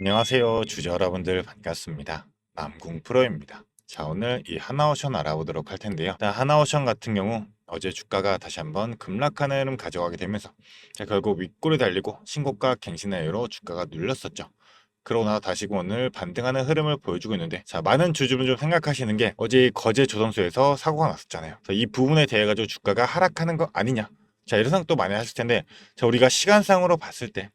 안녕하세요. 주주 여러분들 반갑습니다. 남궁 프로입니다. 자, 오늘 이 하나오션 알아보도록 할 텐데요. 일단 하나오션 같은 경우 어제 주가가 다시 한번 급락하는 흐름 가져가게 되면서 결국 윗골이 달리고 신고가 갱신의 이유로 주가가 눌렸었죠. 그러고 나서 다시 오늘 반등하는 흐름을 보여주고 있는데, 자, 많은 주주분 좀 생각하시는 게 어제 거제 조선소에서 사고가 났었잖아요. 그래서 이 부분에 대해 가지고 주가가 하락하는 거 아니냐, 자, 이런 생각도 많이 하실 텐데, 자, 우리가 시간상으로 봤을 때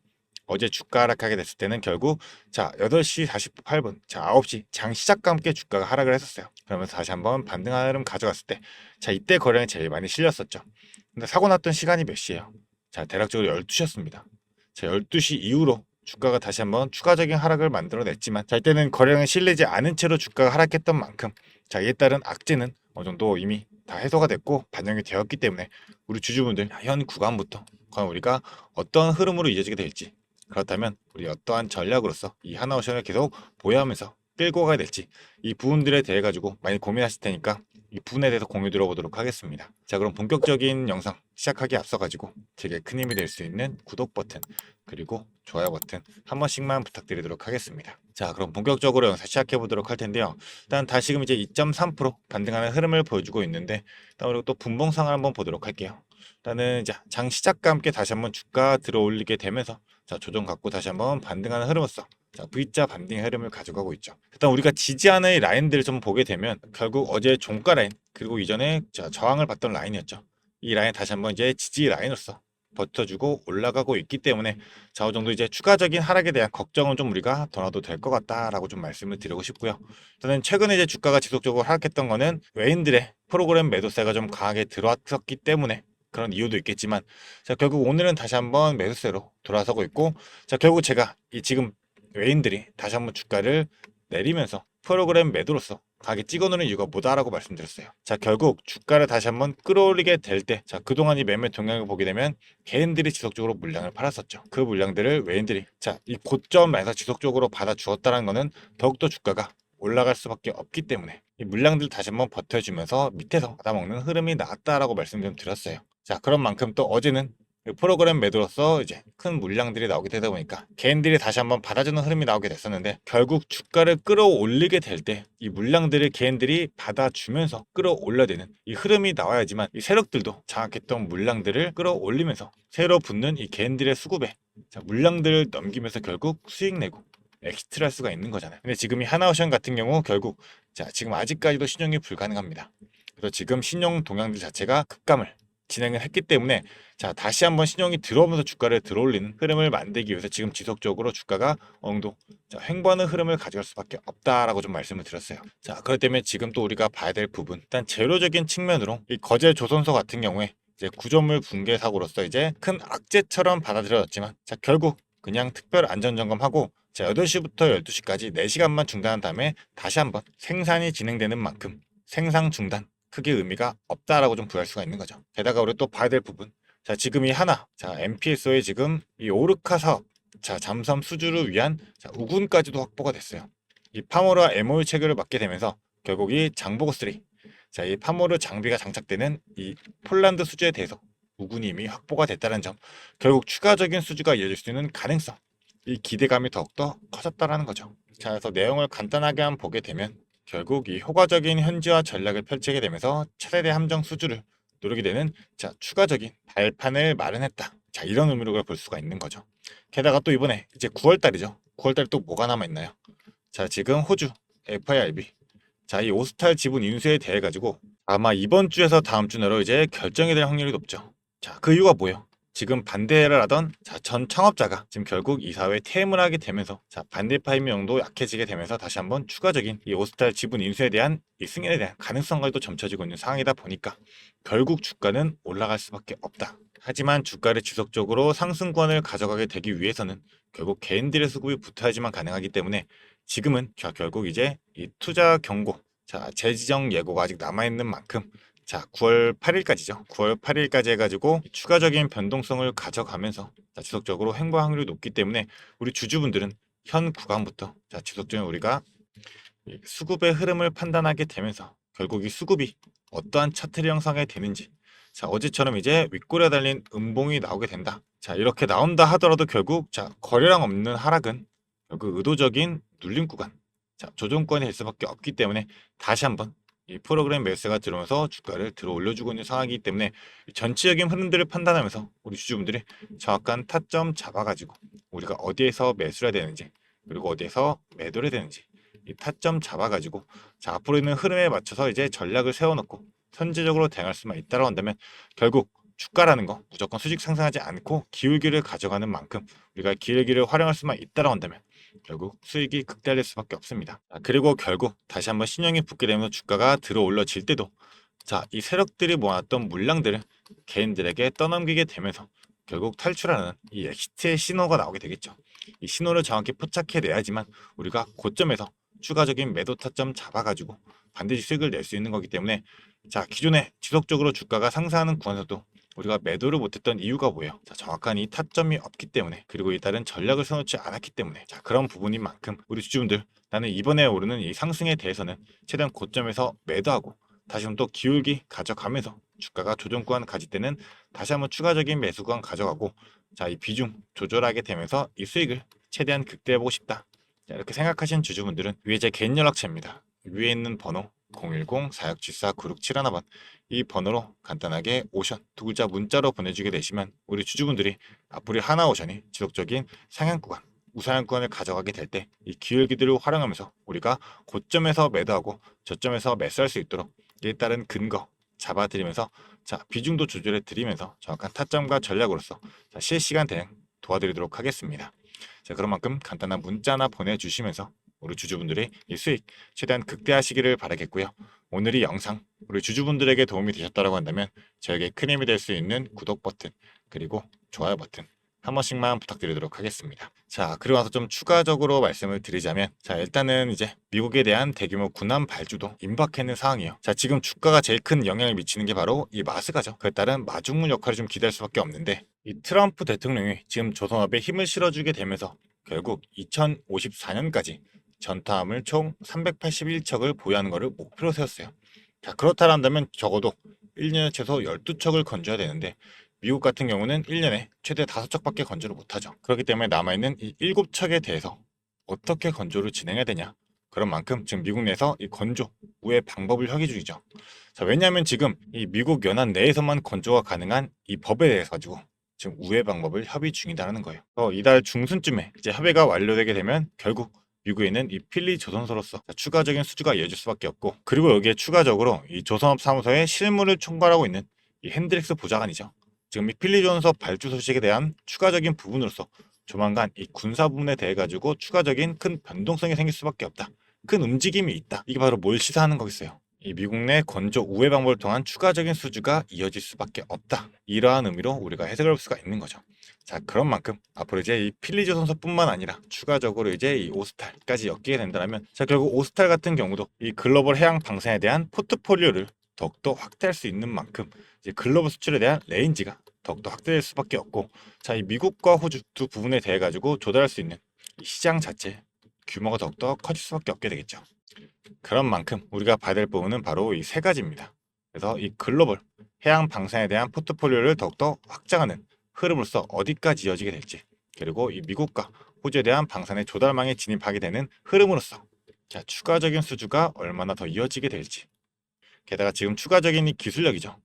어제 주가 하락하게 됐을 때는 결국, 자, 8시 48분, 자, 9시 장 시작과 함께 주가가 하락을 했었어요. 그러면서 다시 한번 반등하는 흐름 가져갔을 때, 자, 이때 거래량이 제일 많이 실렸었죠. 근데 사고 났던 시간이 몇 시예요? 자, 대략적으로 12시였습니다. 자, 12시 이후로 주가가 다시 한번 추가적인 하락을 만들어냈지만, 자, 이때는 거래량이 실리지 않은 채로 주가가 하락했던 만큼, 자, 이에 따른 악재는 어느 정도 이미 다 해소가 됐고 반영이 되었기 때문에 우리 주주분들 현 구간부터 과연 우리가 어떤 흐름으로 이어지게 될지, 그렇다면 우리 어떠한 전략으로서 이 하나오션을 계속 보유하면서 끌고 가야 될지, 이 부분들에 대해 가지고 많이 고민하실 테니까 이 부분에 대해서 공유 들어보도록 하겠습니다. 자, 그럼 본격적인 영상 시작하기 앞서 가지고 제게 큰 힘이 될 수 있는 구독 버튼 그리고 좋아요 버튼 한 번씩만 부탁드리도록 하겠습니다. 자, 그럼 본격적으로 영상 시작해 보도록 할 텐데요. 일단 다시금 이제 2.3% 반등하는 흐름을 보여주고 있는데, 일단 그리고 또 분봉상을 한번 보도록 할게요. 일단은 이제 장 시작과 함께 다시 한번 주가 들어올리게 되면서, 자, 조정 갖고 다시 한번 반등하는 흐름으로서, 자, V자 반등의 흐름을 가져가고 있죠. 일단 우리가 지지하는 이 라인들을 좀 보게 되면 결국 어제 종가 라인 그리고 이전에, 자, 저항을 받던 라인이었죠. 이 라인 다시 한번 이제 지지 라인으로서 버텨주고 올라가고 있기 때문에, 자, 어느 정도 이제 추가적인 하락에 대한 걱정은 좀 우리가 더 놔도 될 것 같다라고 좀 말씀을 드리고 싶고요. 저는 최근에 이제 주가가 지속적으로 하락했던 거는 외인들의 프로그램 매도세가 좀 강하게 들어왔었기 때문에 그런 이유도 있겠지만, 자, 결국 오늘은 다시 한번 매수세로 돌아서고 있고, 자, 결국 제가 이 지금 외인들이 다시 한번 주가를 내리면서 프로그램 매도로서 가게 찍어놓는 이유가 뭐다라고 말씀드렸어요. 자, 결국 주가를 다시 한번 끌어올리게 될 때, 자, 그동안 이 매매 동향을 보게 되면 개인들이 지속적으로 물량을 팔았었죠. 그 물량들을 외인들이, 자, 이 고점 에서 지속적으로 받아 주었다는 거는 더욱더 주가가 올라갈 수밖에 없기 때문에 이 물량들 다시 한번 버텨주면서 밑에서 받아먹는 흐름이 나왔다라고 말씀 좀 드렸어요. 자, 그런 만큼 또 어제는 그 프로그램 매도로서 이제 큰 물량들이 나오게 되다 보니까 개인들이 다시 한번 받아주는 흐름이 나오게 됐었는데, 결국 주가를 끌어올리게 될 때 이 물량들을 개인들이 받아주면서 끌어올려야 되는 이 흐름이 나와야지만 이 세력들도 장악했던 물량들을 끌어올리면서 새로 붙는 이 개인들의 수급에, 자, 물량들을 넘기면서 결국 수익 내고 엑스트라 할 수가 있는 거잖아요. 근데 지금 이 하나오션 같은 경우 결국, 자, 지금 아직까지도 신용이 불가능합니다. 그래서 지금 신용 동향들 자체가 급감을 진행을 했기 때문에, 자, 다시 한번 신용이 들어오면서 주가를 들어올리는 흐름을 만들기 위해서 지금 지속적으로 주가가 어느 정도, 자, 횡보하는 흐름을 가져갈 수밖에 없다라고 좀 말씀을 드렸어요. 자, 그렇기 때문에 지금 또 우리가 봐야 될 부분, 일단 재료적인 측면으로 이 거제 조선소 같은 경우에 이제 구조물 붕괴 사고로서 이제 큰 악재처럼 받아들여졌지만, 자, 결국 그냥 특별 안전 점검하고, 자, 8시부터 12시까지 4시간만 중단한 다음에 다시 한번 생산이 진행되는 만큼 생산 중단 크게 의미가 없다라고 좀 부여할 수가 있는 거죠. 게다가 우리 또 봐야 될 부분, 자, 지금 이 하나, 자, MPSO의 지금 이 오르카 사업, 자, 잠수함 수주를 위한, 자, 우군까지도 확보가 됐어요. 이 파모르와 MOU 체결을 맡게 되면서 결국 이 장보고 3, 자, 이 파모르 장비가 장착되는 이 폴란드 수주에 대해서 우군이 이미 확보가 됐다는 점, 결국 추가적인 수주가 이어질 수 있는 가능성, 이 기대감이 더욱더 커졌다라는 거죠. 자, 그래서 내용을 간단하게 한번 보게 되면 결국 이 효과적인 현지화 전략을 펼치게 되면서 차세대 함정 수주를 누르게 되는, 자, 추가적인 발판을 마련했다. 자, 이런 의미로 볼 수가 있는 거죠. 게다가 또 이번에 이제 9월 달이죠. 9월 달에 또 뭐가 남아 있나요? 자, 지금 호주 FIRB, 자, 이 오스탈 지분 인수에 대해 가지고 아마 이번 주에서 다음 주 내로 이제 결정이 될 확률이 높죠. 자, 그 이유가 뭐예요? 지금 반대를 하던, 자, 전 창업자가 지금 결국 이사회에 퇴임을 하게 되면서, 자, 반대파 힘명도 약해지게 되면서 다시 한번 추가적인 이 오스탈 지분 인수에 대한 이 승인에 대한 가능성까지도 점쳐지고 있는 상황이다 보니까 결국 주가는 올라갈 수밖에 없다. 하지만 주가를 지속적으로 상승권을 가져가게 되기 위해서는 결국 개인들의 수급이 붙어야지만 가능하기 때문에 지금은, 자, 결국 이제 이 투자 경고, 자, 재지정 예고가 아직 남아있는 만큼, 자, 9월 8일까지죠. 9월 8일까지 해가지고 추가적인 변동성을 가져가면서, 자, 지속적으로 횡보 확률이 높기 때문에 우리 주주분들은 현 구간부터, 자, 지속적인 우리가 이 수급의 흐름을 판단하게 되면서 결국 이 수급이 어떠한 차트를 형성하게 되는지, 자, 어제처럼 이제 윗골에 달린 음봉이 나오게 된다. 자, 이렇게 나온다 하더라도 결국, 자, 거래량 없는 하락은 결국 의도적인 눌림 구간, 자, 조정권이 될 수밖에 없기 때문에 다시 한번 이 프로그램 매수가 들어오면서 주가를 들어 올려주고 있는 상황이기 때문에 전체적인 흐름들을 판단하면서 우리 주주분들이 정확한 타점 잡아가지고 우리가 어디에서 매수를 해야 되는지 그리고 어디에서 매도를 해야 되는지 이 타점 잡아가지고 자, 앞으로 있는 흐름에 맞춰서 이제 전략을 세워놓고 선제적으로 대응할 수만 있다고 한다면 결국 주가라는 거 무조건 수직 상승하지 않고 기울기를 가져가는 만큼 우리가 기울기를 활용할 수만 있다고 한다면 결국 수익이 극대화될 수밖에 없습니다. 그리고 결국 다시 한번 신용이 붙게 되면서 주가가 들어 올려질 때도 자, 이 세력들이 모았던 물량들을 개인들에게 떠넘기게 되면서 결국 탈출하는 이 엑시트의 신호가 나오게 되겠죠. 이 신호를 정확히 포착해내야지만 우리가 고점에서 추가적인 매도 타점 잡아가지고 반드시 수익을 낼 수 있는 거기 때문에 자, 기존에 지속적으로 주가가 상승하는 구간에서도 우리가 매도를 못했던 이유가 뭐예요? 자, 정확한 이 타점이 없기 때문에 그리고 이따른 전략을 세워놓지 않았기 때문에 자, 그런 부분인 만큼 우리 주주분들 나는 이번에 오르는 이 상승에 대해서는 최대한 고점에서 매도하고 다시 한번 또 기울기 가져가면서 주가가 조정 구간 가질 때는 다시 한번 추가적인 매수 구간 가져가고 자, 이 비중 조절하게 되면서 이 수익을 최대한 극대화해보고 싶다. 자, 이렇게 생각하시는 주주분들은 위에 제 개인 연락처입니다. 위에 있는 번호 010-4674-9671번 이 번호로 간단하게 오션 두 글자 문자로 보내주게 되시면 우리 주주분들이 앞으로 하나오션이 지속적인 상향 구간 우상향 구간을 가져가게 될 때 이 기울기들을 활용하면서 우리가 고점에서 매도하고 저점에서 매수할 수 있도록 이에 따른 근거 잡아드리면서 자, 비중도 조절해 드리면서 정확한 타점과 전략으로서 자, 실시간 대응 도와드리도록 하겠습니다. 자, 그런 만큼 간단한 문자나 보내주시면서 우리 주주분들이 이 수익 최대한 극대화하시기를 바라겠고요. 오늘 이 영상 우리 주주분들에게 도움이 되셨다고 한다면 저에게 큰 힘이 될 수 있는 구독 버튼 그리고 좋아요 버튼 한 번씩만 부탁드리도록 하겠습니다. 자, 그리고 나서 좀 추가적으로 말씀을 드리자면 자, 일단은 이제 미국에 대한 대규모 군함 발주도 임박해 있는 상황이에요. 자, 지금 주가가 제일 큰 영향을 미치는 게 바로 이 마스가죠. 그에 따른 마중물 역할을 좀 기대할 수밖에 없는데 이 트럼프 대통령이 지금 조선업에 힘을 실어주게 되면서 결국 2054년까지 전투함을 총 381척을 보유하는 것을 목표로 세웠어요. 자, 그렇다 한다면 적어도 1년에 최소 12척을 건져야 되는데 미국 같은 경우는 1년에 최대 5척밖에 건조를 못하죠. 그렇기 때문에 남아있는 이 7척에 대해서 어떻게 건조를 진행해야 되냐. 그런 만큼 지금 미국 내에서 이 건조 우회 방법을 협의 중이죠. 자, 왜냐하면 지금 이 미국 연안 내에서만 건조가 가능한 이 법에 대해서 가지고 지금 우회 방법을 협의 중이다라는 거예요. 이달 중순쯤에 이제 협의가 완료되게 되면 결국 미국에는 이 필리 조선소로서 추가적인 수주가 이어질 수밖에 없고 그리고 여기에 추가적으로 이 조선업 사무소에 실무를 총괄하고 있는 이 핸드릭스 보좌관이죠. 지금 이 필리 조선소 발주 소식에 대한 추가적인 부분으로서 조만간 이 군사 부분에 대해 가지고 추가적인 큰 변동성이 생길 수밖에 없다. 큰 움직임이 있다. 이게 바로 뭘 시사하는 거겠어요. 이 미국 내 건조 우회 방법을 통한 추가적인 수주가 이어질 수밖에 없다. 이러한 의미로 우리가 해석을 할 수가 있는 거죠. 자, 그런 만큼 앞으로 이제 이 필리조 선수뿐만 아니라 추가적으로 이제 이 오스탈까지 엮이게 된다면 자, 결국 오스탈 같은 경우도 이 글로벌 해양 방산에 대한 포트폴리오를 더욱더 확대할 수 있는 만큼 이제 글로벌 수출에 대한 레인지가 더욱더 확대될 수밖에 없고 자, 이 미국과 호주 두 부분에 대해 가지고 조달할 수 있는 이 시장 자체 규모가 더욱더 커질 수밖에 없게 되겠죠. 그런 만큼 우리가 봐야 될 부분은 바로 이 세 가지입니다. 그래서 이 글로벌 해양 방산에 대한 포트폴리오를 더욱더 확장하는 흐름으로서 어디까지 이어지게 될지 그리고 이 미국과 호주에 대한 방산의 조달망에 진입하게 되는 흐름으로서 자, 추가적인 수주가 얼마나 더 이어지게 될지 게다가 지금 추가적인 이 기술력이죠.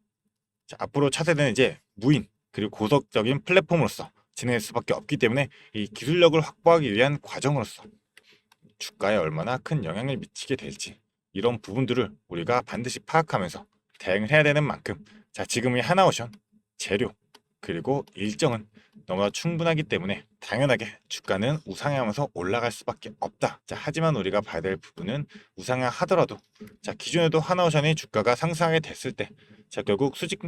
자, 앞으로 차세대는 이제 무인 그리고 고속적인 플랫폼으로서 진행할 수밖에 없기 때문에 이 기술력을 확보하기 위한 과정으로서 주가에 얼마나 큰 영향을 미치게 될지 이런 부분들을 우리가 반드시 파악하면서 대응을 해야 되는 만큼 자, 지금의 하나오션 재료 그리고 일정은 너무나 충분하기 때문에 당연하게 주가는 우상향하면서 올라갈 수밖에 없다. 자, 하지만 우리가 봐야 될 부분은 우상향 하더라도 자, 기존에도 하나오션이 주가가 상승하게 됐을 때 자, 결국 수직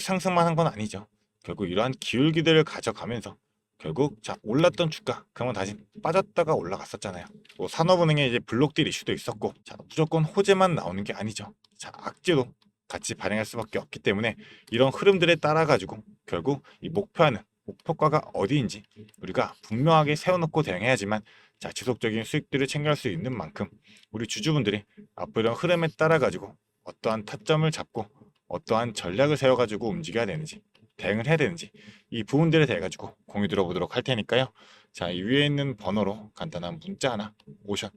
상승만 한 건 아니죠. 결국 이러한 기울기들을 가져가면서 결국 자, 올랐던 주가 그러면 다시 빠졌다가 올라갔었잖아요. 또 산업은행에 이제 블록딜 이슈도 있었고 자, 무조건 호재만 나오는 게 아니죠. 자, 악재도 같이 발행할 수밖에 없기 때문에 이런 흐름들에 따라 가지고 결국 이 목표가가 어디인지 우리가 분명하게 세워놓고 대응해야지만 자, 지속적인 수익들을 챙길 수 있는 만큼 우리 주주분들이 앞으로 이런 흐름에 따라 가지고 어떠한 타점을 잡고 어떠한 전략을 세워 가지고 움직여야 되는지 대응을 해야 되는지 이 부분들에 대해 가지고 공유 들어보도록 할 테니까요. 자, 이 위에 있는 번호로 간단한 문자 하나, 오션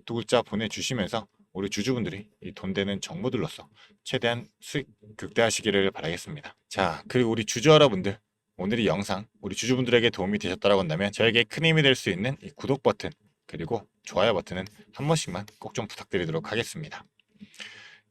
두 글자 보내주시면서 우리 주주분들이 이 돈 되는 정보들로서 최대한 수익 극대화하시기를 바라겠습니다. 자, 그리고 우리 주주 여러분들, 오늘 이 영상 우리 주주분들에게 도움이 되셨다고 한다면 저에게 큰 힘이 될 수 있는 이 구독 버튼 그리고 좋아요 버튼은 한 번씩만 꼭 좀 부탁드리도록 하겠습니다.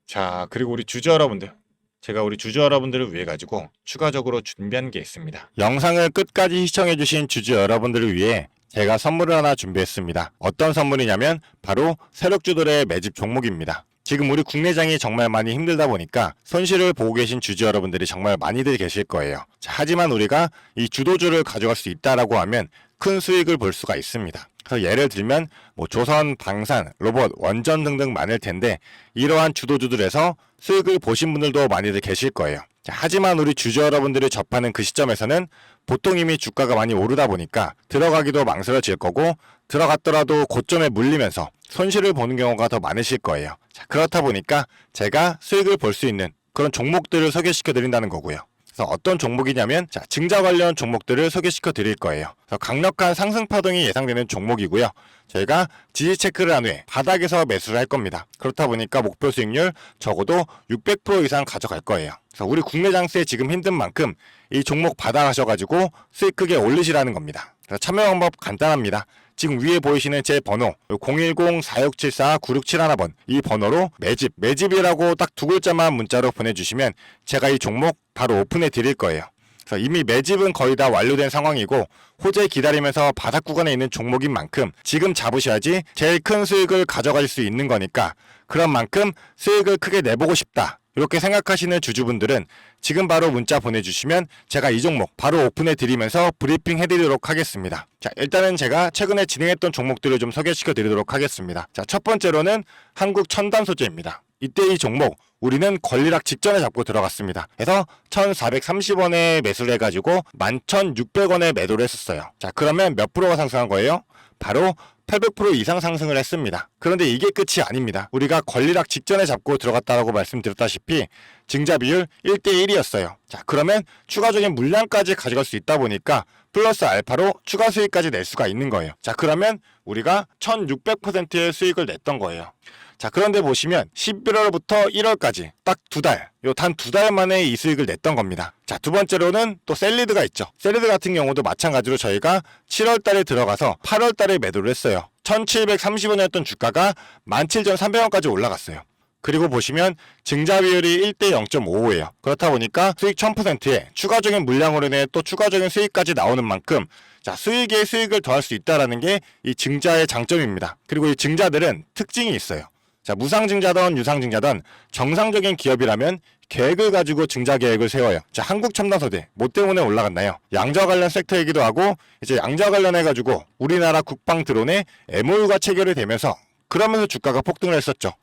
자, 그리고 우리 주주 여러분들, 제가 우리 주주 여러분들을 위해 가지고 추가적으로 준비한 게 있습니다. 영상을 끝까지 시청해주신 주주 여러분들을 위해 제가 선물을 하나 준비했습니다. 어떤 선물이냐면 바로 세력주들의 매집 종목입니다. 지금 우리 국내장이 정말 많이 힘들다 보니까 손실을 보고 계신 주주 여러분들이 정말 많이들 계실 거예요. 자, 하지만 우리가 이 주도주를 가져갈 수 있다라고 하면 큰 수익을 볼 수가 있습니다. 그래서 예를 들면 뭐 조선, 방산, 로봇, 원전 등등 많을 텐데 이러한 주도주들에서 수익을 보신 분들도 많이들 계실 거예요. 자, 하지만 우리 주주 여러분들이 접하는 그 시점에서는 보통 이미 주가가 많이 오르다 보니까 들어가기도 망설여질 거고 들어갔더라도 고점에 물리면서 손실을 보는 경우가 더 많으실 거예요. 자, 그렇다 보니까 제가 수익을 볼 수 있는 그런 종목들을 소개시켜 드린다는 거고요. 그래서 어떤 종목이냐면 자, 증자 관련 종목들을 소개시켜 드릴 거예요. 그래서 강력한 상승 파동이 예상되는 종목이고요. 저희가 지지 체크를 한 후에 바닥에서 매수를 할 겁니다. 그렇다 보니까 목표 수익률 적어도 600% 이상 가져갈 거예요. 그래서 우리 국내 장세 지금 힘든 만큼 이 종목 받아가셔가지고 수익 크게 올리시라는 겁니다. 그래서 참여 방법 간단합니다. 지금 위에 보이시는 제 번호 010-4674-9671번 이 번호로 매집이라고 딱 두 글자만 문자로 보내주시면 제가 이 종목 바로 오픈해 드릴 거예요. 그래서 이미 매집은 거의 다 완료된 상황이고 호재 기다리면서 바닥 구간에 있는 종목인 만큼 지금 잡으셔야지 제일 큰 수익을 가져갈 수 있는 거니까 그런 만큼 수익을 크게 내보고 싶다. 이렇게 생각하시는 주주분들은 지금 바로 문자 보내주시면 제가 이 종목 바로 오픈해 드리면서 브리핑 해드리도록 하겠습니다. 자, 일단은 제가 최근에 진행했던 종목들을 좀 소개시켜 드리도록 하겠습니다. 자, 첫 번째로는 한국 첨단 소재입니다. 이때 이 종목 우리는 권리락 직전에 잡고 들어갔습니다. 그래서 1430원에 매수를 해가지고 11,600원에 매도를 했었어요. 자, 그러면 몇 프로가 상승한 거예요? 바로 800% 이상 상승을 했습니다. 그런데 이게 끝이 아닙니다. 우리가 권리락 직전에 잡고 들어갔다라고 말씀드렸다시피 증자 비율 1대1이었어요. 자, 그러면 추가적인 물량까지 가져갈 수 있다 보니까 플러스 알파로 추가 수익까지 낼 수가 있는 거예요. 자, 그러면 우리가 1600%의 수익을 냈던 거예요. 자, 그런데 보시면 11월부터 1월까지 딱 두 달, 단 두 달 만에 이 수익을 냈던 겁니다. 자, 두 번째로는 또 셀리드가 있죠. 셀리드 같은 경우도 마찬가지로 저희가 7월 달에 들어가서 8월 달에 매도를 했어요. 1730원이었던 주가가 17,300원까지 올라갔어요. 그리고 보시면 증자 비율이 1대 0.55예요. 그렇다 보니까 수익 1000%에 추가적인 물량으로 인해 또 추가적인 수익까지 나오는 만큼 자, 수익에 수익을 더할 수 있다는 게 이 증자의 장점입니다. 그리고 이 증자들은 특징이 있어요. 자, 무상증자든 유상증자든 정상적인 기업이라면 계획을 가지고 증자 계획을 세워요. 자, 한국첨단소재 뭐 때문에 올라갔나요? 양자 관련 섹터이기도 하고 이제 양자 관련해가지고 우리나라 국방 드론에 MOU가 체결이 되면서 그러면서 주가가 폭등을 했었죠.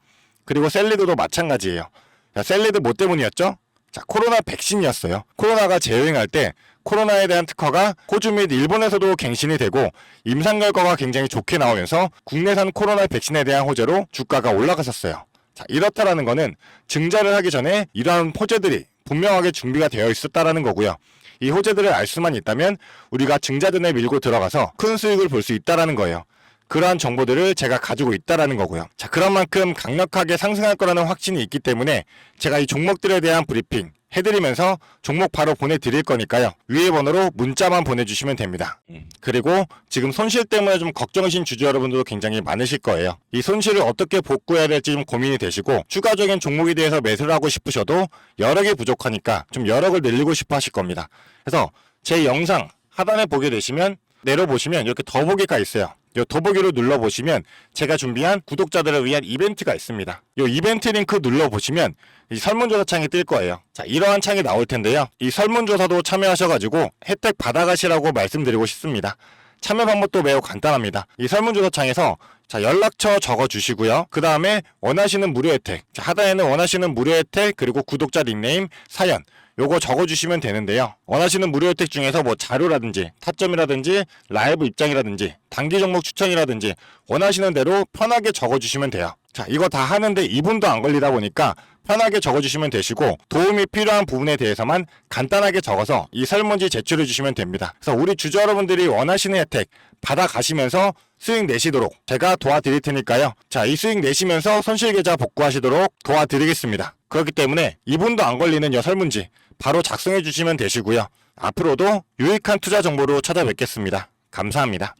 그리고 셀리드도 마찬가지예요. 자, 셀리드 뭐 때문이었죠? 자, 코로나 백신이었어요. 코로나가 재유행할 때 코로나에 대한 특허가 호주 및 일본에서도 갱신이 되고 임상 결과가 굉장히 좋게 나오면서 국내산 코로나 백신에 대한 호재로 주가가 올라갔었어요. 자, 이렇다라는 거는 증자를 하기 전에 이러한 호재들이 분명하게 준비가 되어 있었다라는 거고요. 이 호재들을 알 수만 있다면 우리가 증자전에 밀고 들어가서 큰 수익을 볼 수 있다라는 거예요. 그러한 정보들을 제가 가지고 있다라는 거고요. 자, 그런 만큼 강력하게 상승할 거라는 확신이 있기 때문에 제가 이 종목들에 대한 브리핑 해드리면서 종목 바로 보내드릴 거니까요. 위에 번호로 문자만 보내주시면 됩니다. 그리고 지금 손실 때문에 좀 걱정이신 주주 여러분들도 굉장히 많으실 거예요. 이 손실을 어떻게 복구해야 될지 좀 고민이 되시고 추가적인 종목에 대해서 매수를 하고 싶으셔도 여력이 부족하니까 좀 여력을 늘리고 싶어 하실 겁니다. 그래서 제 영상 하단에 보게 되시면 내려보시면 이렇게 더보기가 있어요. 이 더보기를 눌러보시면 제가 준비한 구독자들을 위한 이벤트가 있습니다. 이 이벤트 링크 눌러보시면 이 설문조사 창이 뜰 거예요. 자, 이러한 창이 나올 텐데요. 이 설문조사도 참여하셔가지고 혜택 받아가시라고 말씀드리고 싶습니다. 참여 방법도 매우 간단합니다. 이 설문조사 창에서 자, 연락처 적어주시고요. 그 다음에 원하시는 무료 혜택, 자, 하단에는 원하시는 무료 혜택 그리고 구독자 닉네임, 사연 요거 적어주시면 되는데요. 원하시는 무료 혜택 중에서 뭐 자료라든지 타점이라든지 라이브 입장이라든지 단기 종목 추천이라든지 원하시는 대로 편하게 적어주시면 돼요. 자, 이거 다 하는데 2분도 안 걸리다 보니까 편하게 적어주시면 되시고 도움이 필요한 부분에 대해서만 간단하게 적어서 이 설문지 제출해 주시면 됩니다. 그래서 우리 주주 여러분들이 원하시는 혜택 받아가시면서 수익 내시도록 제가 도와드릴 테니까요. 자, 이 수익 내시면서 손실계좌 복구하시도록 도와드리겠습니다. 그렇기 때문에 2분도 안 걸리는 이 설문지 바로 작성해 주시면 되시고요. 앞으로도 유익한 투자 정보로 찾아뵙겠습니다. 감사합니다.